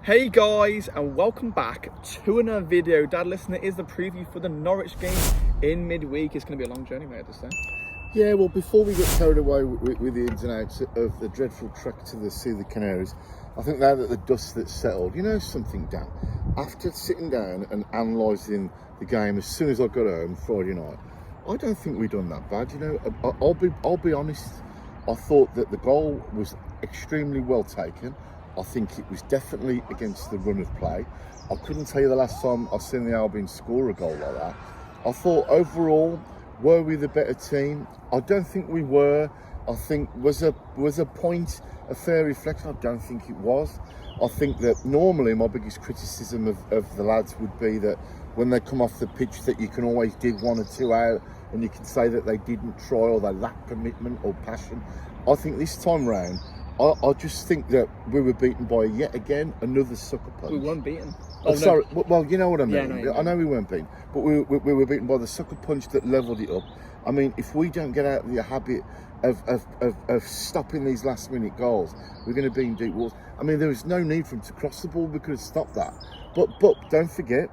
Hey guys, and welcome back to another video. Dad, listen, it is the preview for the Norwich game in midweek. It's going to be a long journey, mate, I just say. Yeah, well, before we get carried away with the ins and outs of the dreadful trek to the Sea of the Canaries, I think now that the dust that's settled, you know something, Dan? After sitting down and analysing the game as soon as I got home Friday night, I don't think we've done that bad. You know, I'll be honest. I thought that the goal was extremely well taken. I think it was definitely against the run of play. I couldn't tell you the last time I've seen the Albion score a goal like that. I thought overall, were we the better team? I don't think we were. I think was a point a fair reflection? I don't think it was. I think that normally my biggest criticism of the lads would be that when they come off the pitch that you can always dig one or two out and you can say that they didn't try or they lacked commitment or passion. I think this time round, I just think that we were beaten by yet again another sucker punch. We weren't beaten. Oh, sorry. No. Well, you know what I mean. Yeah, I know we weren't beaten, but we were beaten by the sucker punch that levelled it up. I mean, if we don't get out of the habit of stopping these last minute goals, we're going to be in deep waters. I mean, there was no need for him to cross the ball. We could have stopped that. But don't forget,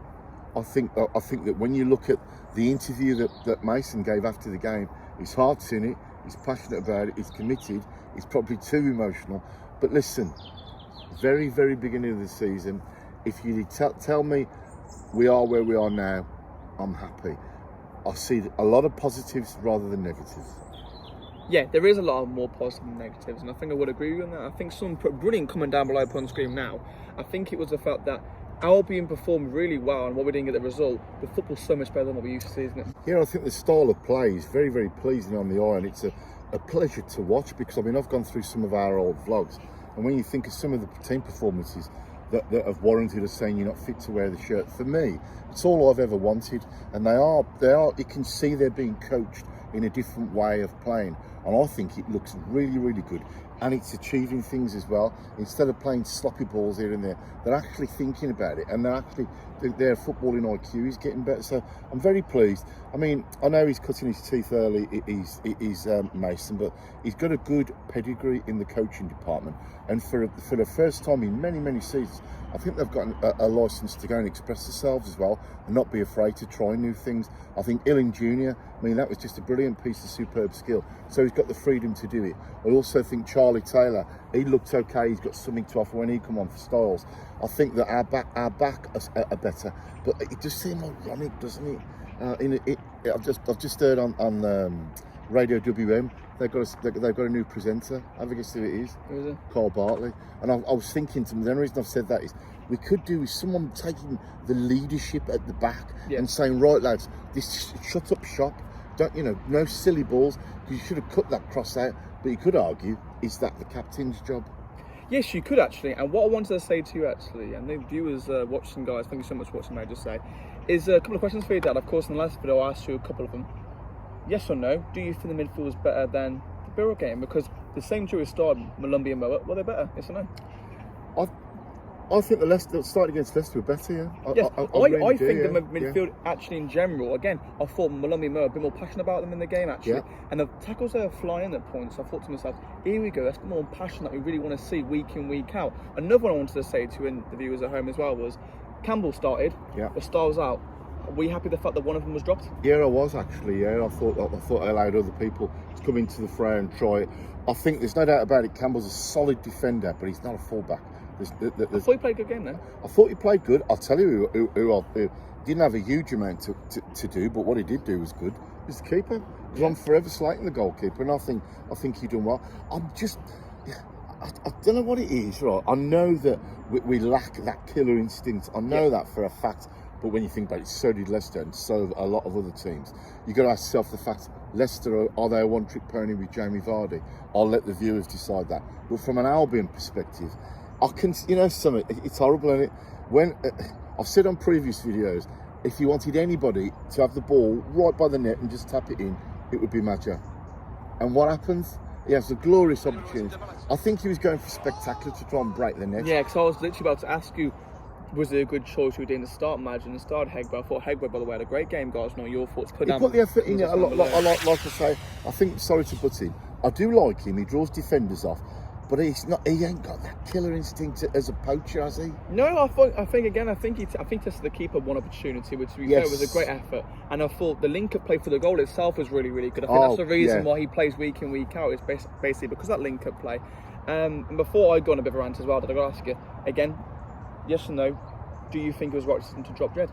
I think that when you look at the interview that Mason gave after the game, his heart's in it. He's passionate about it. He's committed. He's probably too emotional. But listen, very, very beginning of the season, if you tell me we are where we are now, I'm happy. I see a lot of positives rather than negatives. Yeah, there is a lot of more positives than negatives, and I think I would agree with that. I think someone put brilliant comment down below on screen now. I think it was the fact that Albion performed really well, and what we didn't get the result. The football's so much better than what we used to see, isn't it? Yeah, I think the style of play is very, very pleasing on the eye, and it's a pleasure to watch because, I mean, I've gone through some of our old vlogs, and when you think of some of the team performances that have warranted us saying you're not fit to wear the shirt, for me, it's all I've ever wanted, and they are. You can see they're being coached in a different way of playing, and I think it looks really, really good. And it's achieving things as well. Instead of playing sloppy balls here and there, they're actually thinking about it, and their footballing IQ is getting better. So I'm very pleased. I mean, I know he's cutting his teeth early, he's Mason, but he's got a good pedigree in the coaching department. And for the first time in many, many seasons, I think they've got a licence to go and express themselves as well and not be afraid to try new things. I think Illing Jr., I mean, that was just a brilliant piece of superb skill. So he's got the freedom to do it. I also think Charlie Taylor, he looked okay. He's got something to offer when he come on for Styles. I think that our back are better, but it just seemed ironic, doesn't it? I've just heard on Radio WM they've got a new presenter. I think who it is. Who is it? Carl Bartley. And I was thinking to me, the only reason I've said that is we could do with someone taking the leadership at the back and saying, right lads, this shut up shop. Don't, you know, no silly balls, because you should have cut that cross out. But you could argue, is that the captain's job? Yes, you could actually. And what I wanted to say to you actually, and the viewers watching, guys, thank you so much for watching, may I just say, is a couple of questions for you, Dad. Of course, in the last video I asked you a couple of them. Yes or no, do you think the midfield is better than the Borough game? Because the same duo started Malumbi and Moa, were they better? Yes or no? I think the start against Leicester were better, yeah. Yes, I really think the midfield actually in general, again, I thought Malumbi and Moa a bit more passionate about them in the game actually. Yeah. And the tackles they were flying at points, I thought to myself, here we go, that's more passion that we really want to see week in, week out. Another one I wanted to say to the viewers at home as well was, Campbell started, but Styles out. Are we happy with the fact that one of them was dropped? Yeah, I was actually. Yeah, I thought I allowed other people to come into the fray and try it. I think there's no doubt about it. Campbell's a solid defender, but he's not a fullback. I thought he played a good game then. I thought he played good. I'll tell you who didn't have a huge amount to do, but what he did do was good. He was the keeper. Because I'm forever slating the goalkeeper, and I think he done well. I don't know what it is, right? I know that we lack that killer instinct. I know that for a fact. But when you think about it, so did Leicester and so a lot of other teams. You've got to ask yourself the fact, Leicester, are they a one-trick pony with Jamie Vardy? I'll let the viewers decide that. But from an Albion perspective, you know something, it's horrible, isn't it? When I've said on previous videos, if you wanted anybody to have the ball right by the net and just tap it in, it would be Maja. And what happens? He has a glorious opportunity. I think he was going for spectacular to try and break the net. Yeah, because I was literally about to ask you, was it a good choice we did to start Imagine and start Hegberg? I thought Hegberg, by the way, had a great game, guys. Not your thoughts. He put the effort in. Like I say, I think, sorry to butt in, I do like him. He draws defenders off. But he's not. He ain't got that killer instinct as a poacher, has he? No, I think he tested the keeper one opportunity, which to be fair was a great effort. And I thought the link-up play for the goal itself was really, really good. I think that's the reason why he plays week in, week out, is basically because of that link-up play. And before I go on a bit of a rant as well, did I got to ask you again, yes or no, do you think it was right decision to drop Jed?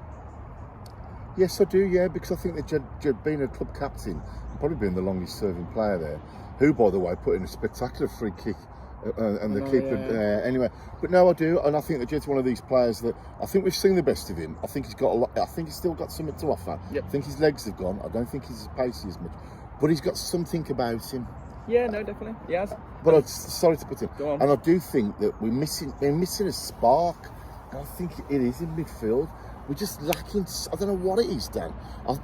Yes, I do, yeah, because I think that Jed being a club captain, probably being the longest serving player there, who, by the way, put in a spectacular free kick and the keeper anyway. But no, I do, and I think that Jed's one of these players that I think we've seen the best of him. I think he's got a lot. I think he's still got something to offer. Yep. I think his legs have gone. I don't think he's as pacey as much, but he's got something about him. Yeah, no, definitely, he has. But I'm sorry to put him. Go on. And I do think that we're missing a spark, and I think it is in midfield. We're just lacking. I don't know what it is, Dan.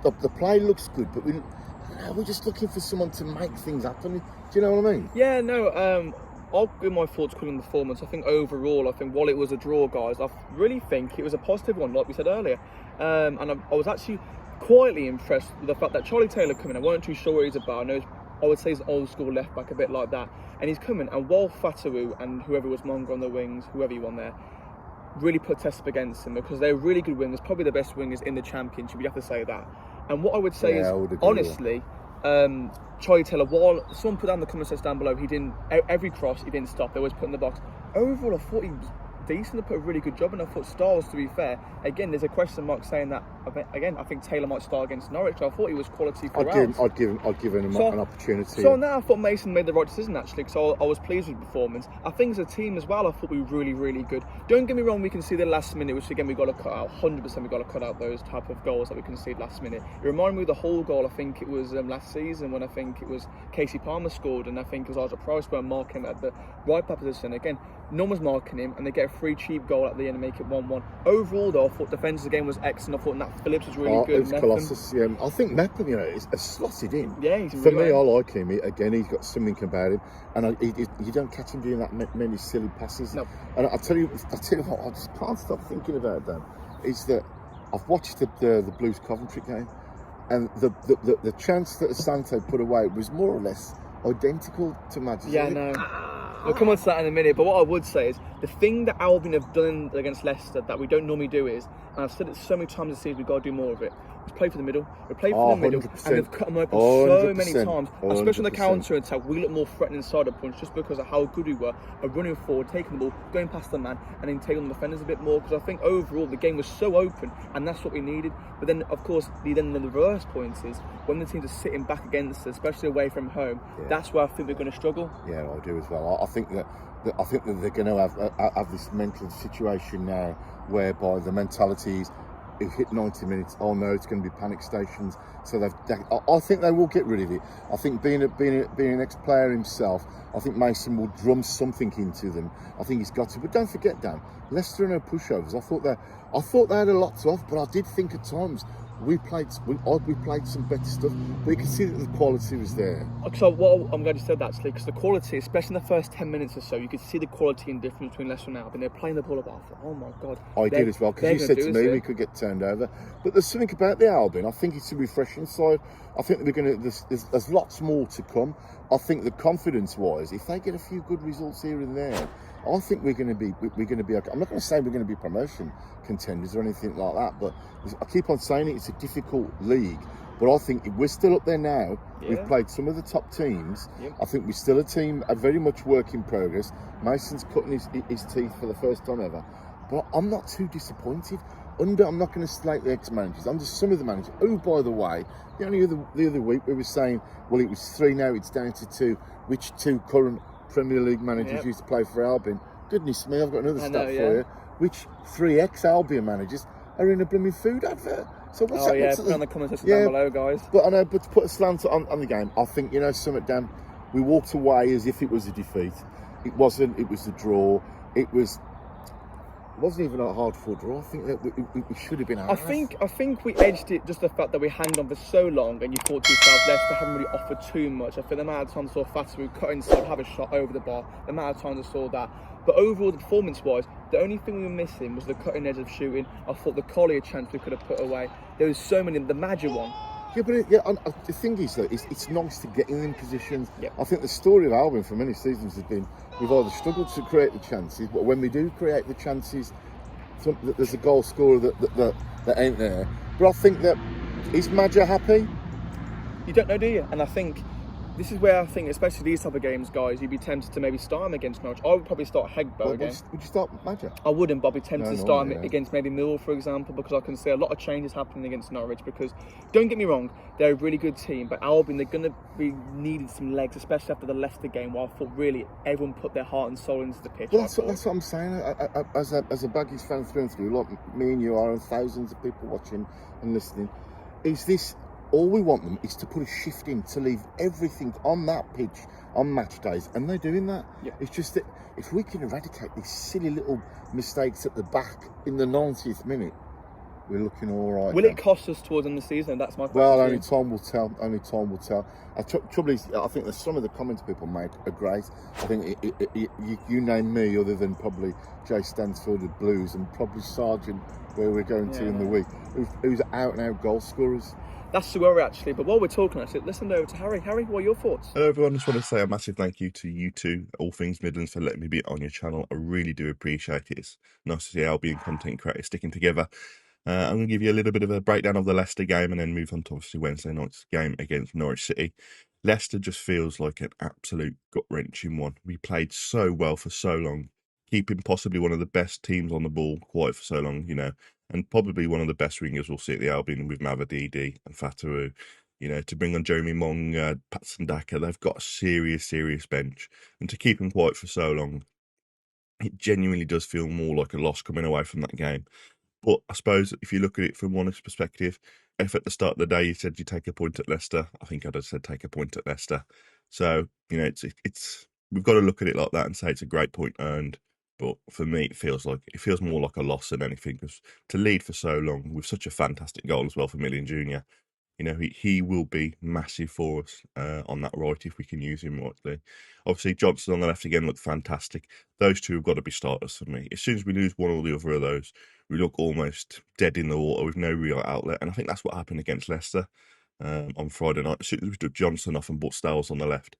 The play looks good, but we're just looking for someone to make things happen. Do you know what I mean? Yeah, no. I'll give my thoughts on the performance. I think overall, while it was a draw, guys, I really think it was a positive one, like we said earlier. And I was actually quietly impressed with the fact that Charlie Taylor coming. I wasn't too sure what he's about. I would say he's an old school left back, a bit like that. And he's coming, and while Fatawu and whoever was Mongo on the wings, whoever you want there, really put a test up against him, because they're really good wingers, probably the best wingers in the Championship, you have to say that. And what I would say is, honestly, Charlie Taylor, while someone put down the comment section down below, he didn't, every cross, he didn't stop, they always put in the box. Overall, I thought he was decent, to put a really good job, and I thought Styles, to be fair, again, there's a question mark saying that, again, I think Taylor might start against Norwich. I thought he was quality for rounds. I'd give him an opportunity. So now I thought Mason made the right decision, actually, because I was pleased with the performance. I think as a team as well, I thought we were really, really good. Don't get me wrong, we can see the last minute, which again, we've got to cut out, 100% we've got to cut out those type of goals that we concede last minute. It reminded me of the whole goal, I think it was last season, when I think it was Casey Palmer scored, and I think it was Arthur Price were marking him at the right back position. Again, no one's marking him, and they get a free cheap goal at the end and make it 1-1. Overall, though, I thought defence of the game was excellent. I thought Nat Phillips was really good. It was Colossus, yeah. I think Mepham, is slotted in. Yeah, he's for me, I like him. Again, he's got something about him, and you don't catch him doing that many silly passes. No. And I tell you what, I just can't stop thinking about that. Is that I've watched the Blues Coventry game, and the chance that Asante put away was more or less identical to Manchester. Yeah, no. We'll come on to that in a minute, but what I would say is the thing that Albion have done against Leicester that we don't normally do is, and I've said it so many times this season, we've got to do more of it. Let's play for the middle. We play for the middle, 100%. and they've cut them open so many 100%. times, especially on the counter attack. We look more threatening inside the punch just because of how good we were at running forward, taking the ball, going past the man, and then taking the defenders a bit more. Because I think overall the game was so open, and that's what we needed. But then, of course, the reverse point is when the teams are sitting back against us, especially away from home. Yeah. That's where I think we're going to struggle. Yeah, I do as well. I think that they're going to have this mental situation now, whereby the mentality is, it hit 90 minutes. Oh no, it's going to be panic stations. So I think they will get rid of it. I think being an ex-player himself, I think Mason will drum something into them. I think he's got to. But don't forget, Dan, Leicester are no pushovers. I thought they had a lot to offer, but I did think at times we played some better stuff, but you can see that the quality was there. So I'm glad you said that, actually, because the quality, especially in the first 10 minutes or so, you could see the quality and difference between Leicester and Albion. They're playing the ball about. I thought, oh my God. I did as well, because you said to me we could get turned over. But there's something about the Albion. I think it's a refreshing side. I think there's lots more to come. I think that confidence-wise, if they get a few good results here and there, I think we're going to be okay. I'm not going to say we're going to be promotion contenders or anything like that, but I keep on saying it's a difficult league. But I think we're still up there now. Yeah. We've played some of the top teams. Yep. I think we're still a team, a very much work in progress. Mason's cutting his teeth for the first time ever. But I'm not too disappointed. I'm not going to slate the ex-managers. I'm just some of the managers. Oh, by the way, the other week we were saying, well, it was 3, now it's down to 2. Which 2 current Premier League managers used to play for Albion? Goodness me, I've got another stat for you. Which 3 ex-Albion managers are in a blooming food advert? So what's that? Put on the comment section down below, guys. But I know, but to put a slant on the game, I think, something, Dan, we walked away as if it was a defeat. It wasn't. It was a draw. It wasn't even a hard-fought draw. I think that we should have been out. I think we edged it, just the fact that we hanged on for so long, and you thought to yourself, Leicester haven't really offered too much. I think the amount of times I saw Fatawu cut inside, have a shot over the bar, the amount of times I saw that. But overall, the performance-wise, the only thing we were missing was the cutting edge of shooting. I thought the Collier chance we could have put away. There was so many. The Managerial one, Yeah, but the thing is that it's nice to get in positions. Yep. I think the story of Albion for many seasons has been we've either struggled to create the chances, but when we do create the chances, there's a goal scorer that ain't there. But I think that is Madger happy? You don't know, do you? And I think this is where I think, especially these type of games, guys, you'd be tempted to maybe start him against Norwich. I would probably start Hegbo again. Would you start Madger? I wouldn't, but I'd be tempted to start him yeah. against maybe Millwall, for example, because I can see a lot of changes happening against Norwich. Because, don't get me wrong, they're a really good team, but Albion, they're going to be needing some legs, especially after the Leicester game, where I thought really everyone put their heart and soul into the pitch. Well, that's what I'm saying. As a Baggies fan through and through, like me and you are, and thousands of people watching and listening, is this all we want them is to put a shift in, to leave everything on that pitch on match days, and they're doing that. Yeah. It's just that if we can eradicate these silly little mistakes at the back in the 90th minute, we're looking all right. Will it cost us towards the end of the season? That's my question. Well, only time will tell. Only time will tell. Trouble is, I think that some of the comments people make are great. I think you name me, other than probably Jay Stansfield of Blues and probably Sargent, where we're going to in the week, who's out and out goal scorers. That's the worry, actually. But while we're talking, actually, let's send over to Harry. Harry, what are your thoughts? Hello, everyone. Just want to say a massive thank you to you two, All Things Midlands, for letting me be on your channel. I really do appreciate it. It's nice to see Albion content creators sticking together. I'm going to give you a little bit of a breakdown of the Leicester game and then move on to obviously Wednesday night's game against Norwich City. Leicester just feels like an absolute gut-wrenching one. We played so well for so long, keeping possibly one of the best teams on the ball quite for so long, you know, and probably one of the best wingers we'll see at the Albion with Mavadidi and Fatawu. You know, to bring on Jeremy Mong, Patson Daka, they've got a serious bench. And to keep them quiet for so long, it genuinely does feel more like a loss coming away from that game. But I suppose if you look at it from one perspective, if at the start of the day you said you take a point at Leicester, I think I'd have said take a point at Leicester. So, you know, it's we've got to look at it like that and say it's a great point earned. But for me, it feels more like a loss than anything, because to lead for so long with such a fantastic goal as well for Million Junior, you know, he will be massive for us on that right if we can use him rightly. Obviously, Johnson on the left again looked fantastic. Those two have got to be starters for me. As soon as we lose one or the other of those, we look almost dead in the water with no real outlet. And I think that's what happened against Leicester on Friday night. As soon as we took Johnson off and put Styles on the left,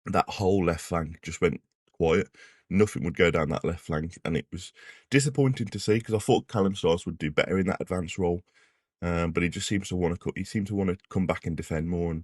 that whole left flank just went quiet. Nothing would go down that left flank, and it was disappointing to see, because I thought Callum Styles would do better in that advanced role. But he just seems to want to. He seemed to want to come back and defend more, and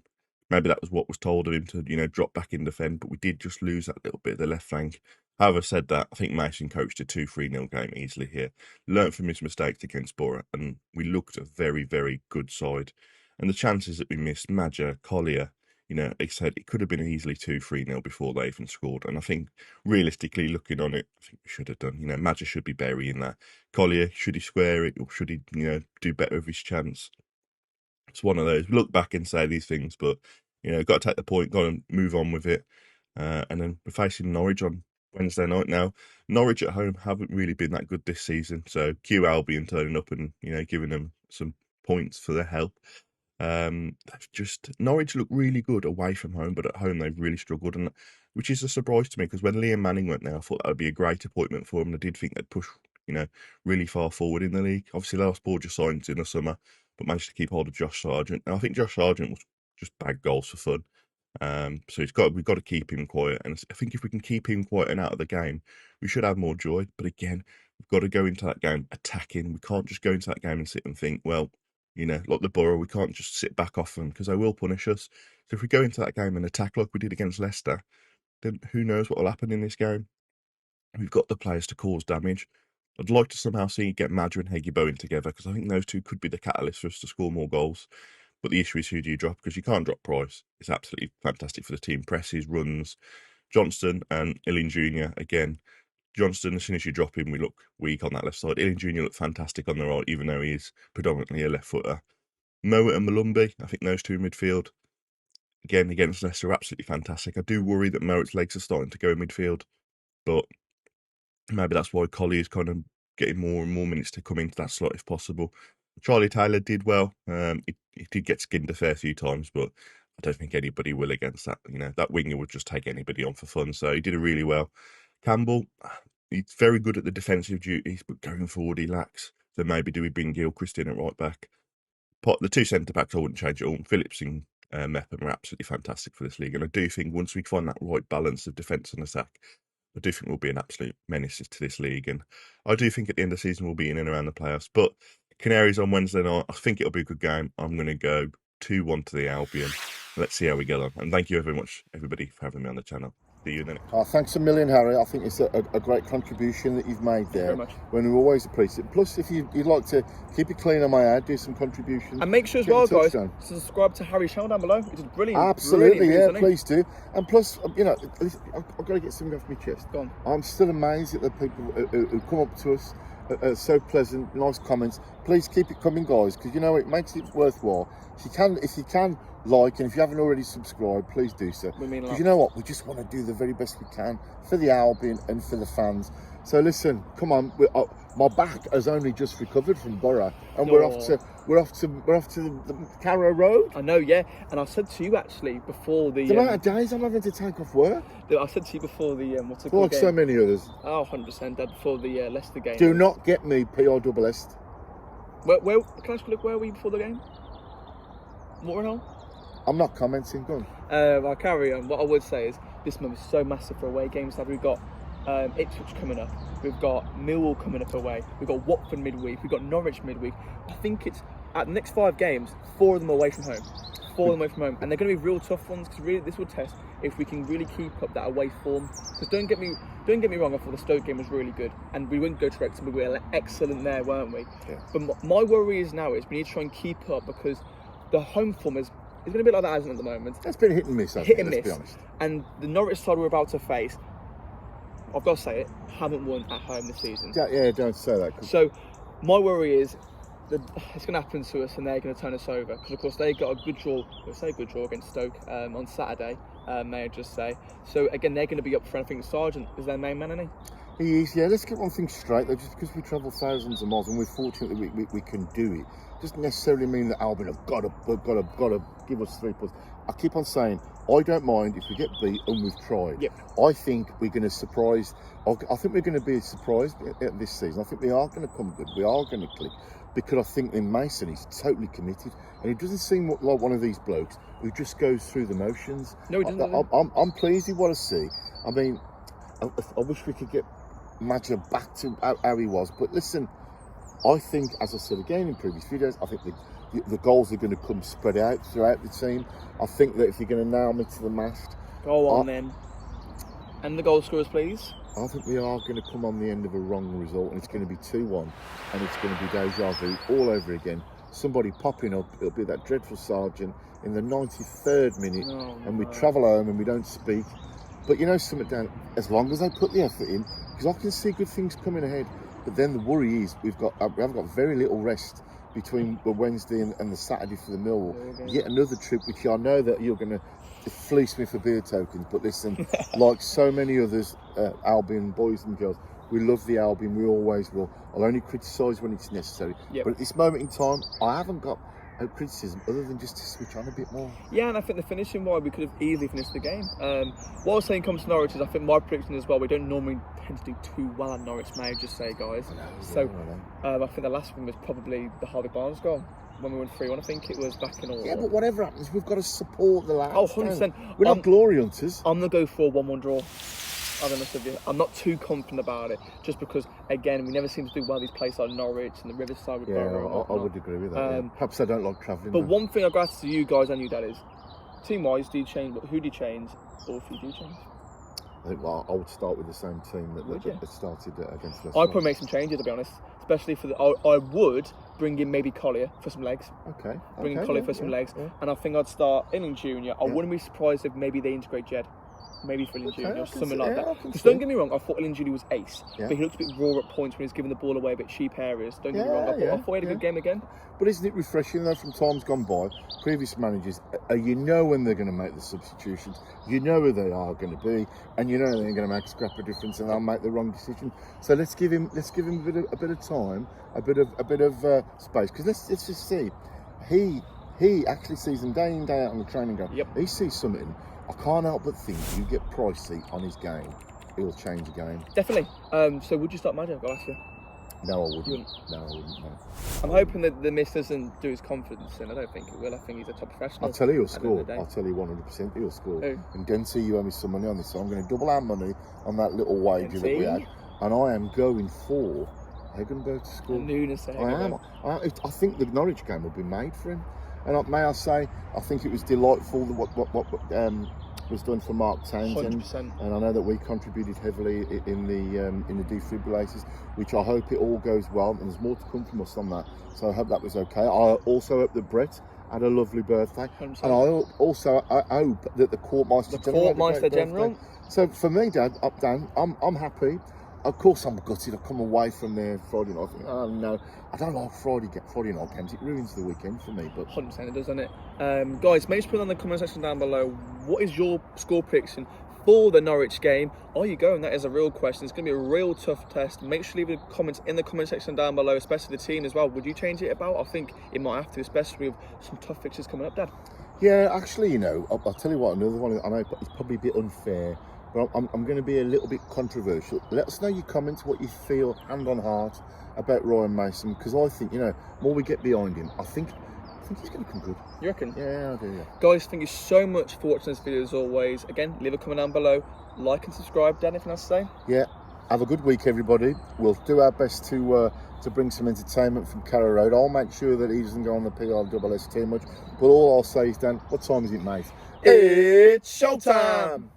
maybe that was what was told of him to, you know, drop back and defend. But we did just lose that little bit of the left flank. However, said that, I think Mason coached a 2-3-0 game easily here. Learned from his mistakes against Borough, and we looked a very good side. And the chances that we missed, Madger, Collier, you know, he said it could have been easily 2-3-0 before they even scored. And I think realistically looking on it, I think we should have done. You know, Madger should be burying that. Collier, should he square it, or should he, you know, do better with his chance? It's one of those. We look back and say these things, but, you know, got to take the point, got to move on with it. And then we're facing Norwich on Wednesday night now. Norwich at home haven't really been that good this season, so cue Albion turning up and, you know, giving them some points for their help. Norwich look really good away from home, but at home they've really struggled, and which is a surprise to me, because when Liam Manning went there, I thought that would be a great appointment for him. I did think they'd push, you know, really far forward in the league. Obviously, they lost Borja signed in the summer, but managed to keep hold of Josh Sargent. And I think Josh Sargent was just bag goals for fun. So we've got to keep him quiet, and I think if we can keep him quiet and out of the game, we should have more joy. But again, we've got to go into that game attacking. We can't just go into that game and sit and think, well, you know, like the Borough, we can't just sit back off them, because they will punish us. So if we go into that game and attack like we did against Leicester, then who knows what will happen in this game. We've got the players to cause damage. I'd like to somehow see get Madger and Heggie Bowen together, because I think those two could be the catalyst for us to score more goals. But the issue is, who do you drop? Because you can't drop Price. It's absolutely fantastic for the team. Presses, runs. Johnston and Ilin Jr. again. Johnston, as soon as you drop him, we look weak on that left side. Ilin Jr. looked fantastic on the right, even though he is predominantly a left footer. Mowat and Malumbi, I think those two in midfield, again, against Leicester, are absolutely fantastic. I do worry that Mowat's legs are starting to go in midfield, but maybe that's why Collie is kind of getting more and more minutes to come into that slot if possible. Charlie Taylor did well. He did get skinned a fair few times, but I don't think anybody will against that. You know, that winger would just take anybody on for fun, so he did it really well. Campbell, he's very good at the defensive duties, but going forward he lacks. So maybe do we bring Gilchrist in at right back? The two centre backs, I wouldn't change it all. Phillips and Mepham are absolutely fantastic for this league, and I do think once we find that right balance of defence and attack, I do think we'll be an absolute menace to this league. And I do think at the end of the season we'll be in and around the playoffs. But Canaries on Wednesday night, I think it'll be a good game. I'm going to go 2-1 to the Albion. Let's see how we get on. And thank you very much, everybody, for having me on the channel. See you then. Thanks a million, Harry. I think it's a great contribution that you've made there. Very much. When we always appreciate it. Plus, if you'd like to keep it clean on my ad, do some contributions. And make sure as well, guys, to subscribe to Harry's channel down below. It's brilliant. Absolutely, brilliant, yeah, please do. And plus, you know, I've got to get something off my chest. Go on. I'm still amazed at the people who come up to us. So pleasant, nice comments. Please keep it coming, guys, because you know it makes it worthwhile. If you can like, and if you haven't already subscribed, please do so. Because you know what, we just want to do the very best we can for the Albion and for the fans. So listen, come on, my back has only just recovered from Borough, and we're off to the Carrow Road. I know, yeah. And I said to you actually before the amount of days I'm having to take off work. I said to you before the what's it called? Like so many others. Oh, 100%. Before the Leicester game. Do not get me PRSS. Where can I just look? Where were you before the game? What were I'm not commenting. Go on. I'll carry on. What I would say is this month is so massive for away games. We've got Ipswich coming up. We've got Millwall coming up away. We've got Watford midweek. We've got Norwich midweek. I think it's at the next 5 games, 4 of them away from home. 4 of them away from home, and they're going to be real tough ones because really this will test if we can really keep up that away form. Because don't get me wrong, I thought the Stoke game was really good, and we wouldn't go to Wrexham, but we were excellent there, weren't we? Yeah. But my worry is now is we need to try and keep up because the home form is going to be like that, isn't it, at the moment? It's been hit and miss. Hit and miss. Let's be honest. And the Norwich side we're about to face, I've got to say it, haven't won at home this season. Yeah, don't say that. So my worry is that it's going to happen to us and they're going to turn us over. Because, of course, they got a good draw, good draw against Stoke on Saturday, may I just say. So, again, they're going to be up for, I think, Sargent is their main man, isn't he? He is, yeah. Let's get one thing straight, though. Just because we travel thousands of miles and we're fortunate that we can do it, doesn't necessarily mean that Albion have got to give us 3 points. I keep on saying, I don't mind if we get beat and we've tried. Yep. I think we're going to surprise. I think we're going to be surprised this season. I think we are going to come good. We are going to click. Because I think in Mason, he's totally committed. And he doesn't seem like one of these blokes who just goes through the motions. No, he doesn't. I'm pleased with what I see. I mean, I wish we could get Maja back to how he was. But listen, I think, as I said again in previous videos, I think the goals are going to come spread out throughout the team. I think that if you're going to nail me to the mast... Go on then. And the goal scorers, please. I think we are going to come on the end of a wrong result, and it's going to be 2-1, and it's going to be deja vu all over again. Somebody popping up, it'll be that dreadful Sargent in the 93rd minute, and we travel home and we don't speak. But you know something, Dan, as long as they put the effort in, because I can see good things coming ahead, but then the worry is we haven't got very little rest between the Wednesday and the Saturday for the Millwall. Yet another trip, which I know that you're going to fleece me for beer tokens, but listen, like so many others, Albion boys and girls, we love the Albion, we always will. I'll only criticise when it's necessary. Yep. But at this moment in time, I haven't got a criticism other than just to switch on a bit more. Yeah, and I think the finishing wise, we could have easily finished the game. What I was saying comes to Norwich is I think my prediction as well, we don't normally tend to do too well at Norwich, may I just say, guys. I think the last one was probably the Harvey Barnes goal. When we went 3-1, I think it was back in all. Yeah, but whatever happens, we've got to support the lads. Oh, 100%. We're not glory hunters. I'm going to go for a 1-1 draw. I'll be honest with you. I'm not too confident about it, just because, again, we never seem to do well these places like Norwich and the Riverside with Borough. I would agree with that. Perhaps I don't like travelling. But one thing I've got to ask you guys and you, Dad, is team-wise, do you change? But who do you change, or if you do change? I think I would start with the same team that started against Leicester. I'd probably make some changes, to be honest. Especially for I would bring in maybe Collier for some legs. Okay. Bring in Collier for some legs. Yeah. And I think I'd start Inning Jr. I wouldn't be surprised if maybe they integrate Jed. Maybe for Illian Jr. or something like that. Because don't get me wrong, I thought Illian Jr. was ace. Yeah. But he looked a bit raw at points when he was giving the ball away, a bit cheap areas. Don't get me wrong, I thought he had a good game again. But isn't it refreshing though from times gone by, previous managers, you know when they're going to make the substitutions, you know who they are going to be, and you know they're going to make a scrap of difference and they'll make the wrong decision. So let's give him a bit of time, a bit of space, because let's just see. He actually sees them day in, day out on the training ground. Yep. He sees something. I can't help but think if you get pricey on his game, it will change the game. Definitely. So would you start Magic? I'll ask you. No, I wouldn't. You wouldn't? No, I wouldn't. No. I'm hoping that the miss doesn't do his confidence in. I don't think it will. I think he's a top professional. I'll tell you he'll at the end of score. the day. I'll tell you 100% he'll score. Who? And Guarantee you owe me some money on this, so I'm going to double our money on that little wager that we had. And I am going for Hegenberg to score. Nunes. I am. I think the Norwich game will be made for him. And may I say, I think it was delightful what was done for Mark Townsend. 100%. And I know that we contributed heavily in the defibrillators, which I hope it all goes well. And there's more to come from us on that. So I hope that was okay. I also hope that Brett had a lovely birthday. 100%. And I hope that the Courtmaster General. So for me, Dad, up down, I'm happy. Of course, I'm gutted. I've come away from there Friday night. Oh no, I don't like Friday night games. It ruins the weekend for me. But 100% it does, doesn't it? Guys, make sure to put in the comment section down below. What is your score prediction for the Norwich game? Are you going? That is a real question. It's going to be a real tough test. Make sure to leave the comments in the comment section down below, especially the team as well. Would you change it about? I think it might have to, especially with some tough fixtures coming up, Dad. Yeah, actually, you know, I'll tell you what. Another one. I know it's probably a bit unfair. But I'm going to be a little bit controversial. Let us know your comments, what you feel, hand on heart, about Ryan Mason, because I think, you know, more we get behind him, I think he's going to come good. You reckon? Yeah, I do, yeah. Guys, thank you so much for watching this video as always. Again, leave a comment down below, like and subscribe. Dan, anything else to say? Yeah, have a good week, everybody. We'll do our best to bring some entertainment from Carrow Road. I'll make sure that he doesn't go on the PRSS too much. But all I'll say is, Dan, what time is it, mate? It's showtime!